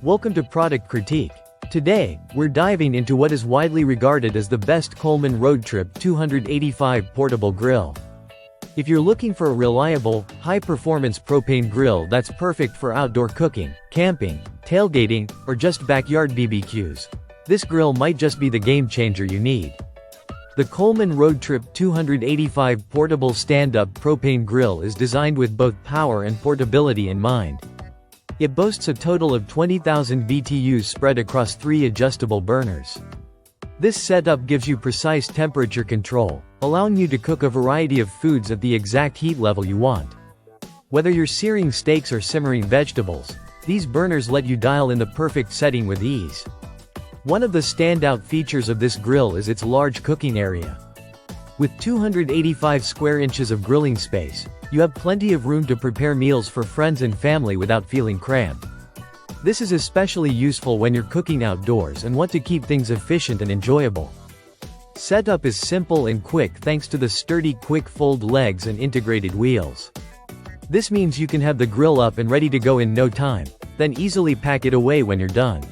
Welcome to Product Critique. Today, we're diving into what is widely regarded as the best Coleman Roadtrip 285 portable grill. If you're looking for a reliable, high-performance propane grill that's perfect for outdoor cooking, camping, tailgating, or just backyard BBQs, this grill might just be the game-changer you need. The Coleman Roadtrip 285 portable stand-up propane grill is designed with both power and portability in mind. It boasts a total of 20,000 BTUs spread across 3 adjustable burners. This setup gives you precise temperature control, allowing you to cook a variety of foods at the exact heat level you want. Whether you're searing steaks or simmering vegetables, these burners let you dial in the perfect setting with ease. One of the standout features of this grill is its large cooking area. With 285 square inches of grilling space, you have plenty of room to prepare meals for friends and family without feeling cramped. This is especially useful when you're cooking outdoors and want to keep things efficient and enjoyable. Setup is simple and quick thanks to the sturdy quick-fold legs and integrated wheels. This means you can have the grill up and ready to go in no time, then easily pack it away when you're done.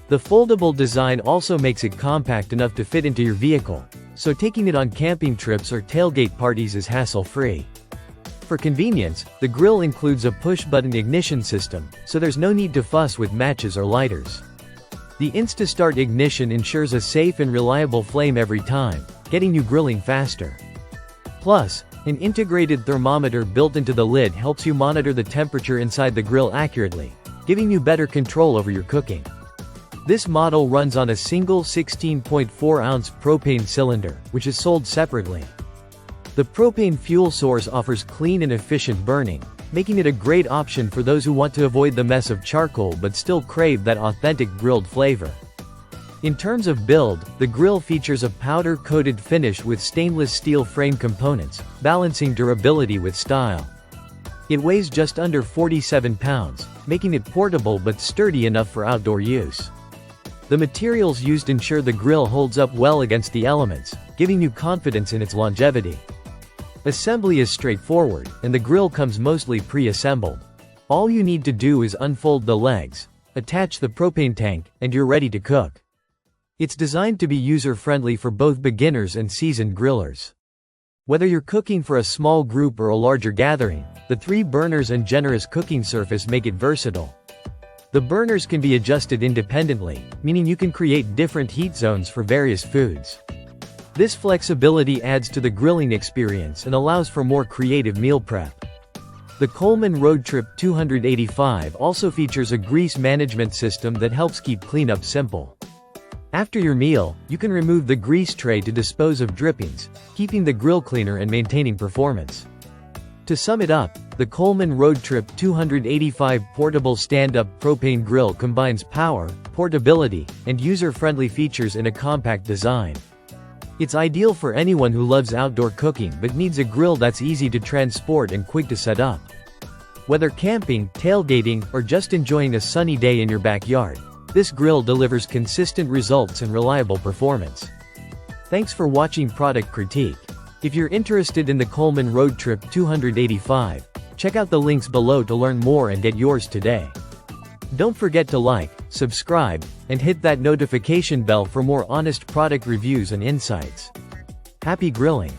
The foldable design also makes it compact enough to fit into your vehicle, so taking it on camping trips or tailgate parties is hassle-free. For convenience, the grill includes a push-button ignition system, so there's no need to fuss with matches or lighters. The InstaStart ignition ensures a safe and reliable flame every time, getting you grilling faster. Plus, an integrated thermometer built into the lid helps you monitor the temperature inside the grill accurately, giving you better control over your cooking. This model runs on a single 16.4-ounce propane cylinder, which is sold separately. The propane fuel source offers clean and efficient burning, making it a great option for those who want to avoid the mess of charcoal but still crave that authentic grilled flavor. In terms of build, the grill features a powder-coated finish with stainless steel frame components, balancing durability with style. It weighs just under 47 pounds, making it portable but sturdy enough for outdoor use. The materials used ensure the grill holds up well against the elements, giving you confidence in its longevity. Assembly is straightforward, and the grill comes mostly pre-assembled. All you need to do is unfold the legs, attach the propane tank, and you're ready to cook. It's designed to be user-friendly for both beginners and seasoned grillers. Whether you're cooking for a small group or a larger gathering, the 3 burners and generous cooking surface make it versatile. The burners can be adjusted independently, meaning you can create different heat zones for various foods. This flexibility adds to the grilling experience and allows for more creative meal prep. The Coleman Roadtrip 285 also features a grease management system that helps keep cleanup simple. After your meal, you can remove the grease tray to dispose of drippings, keeping the grill cleaner and maintaining performance. To sum it up, the Coleman Roadtrip 285 portable stand-up propane grill combines power, portability, and user-friendly features in a compact design. It's ideal for anyone who loves outdoor cooking but needs a grill that's easy to transport and quick to set up. Whether camping, tailgating, or just enjoying a sunny day in your backyard, this grill delivers consistent results and reliable performance. Thanks for watching Product Critique. If you're interested in the Coleman Roadtrip 285, check out the links below to learn more and get yours today. Don't forget to like, subscribe, and hit that notification bell for more honest product reviews and insights. Happy grilling!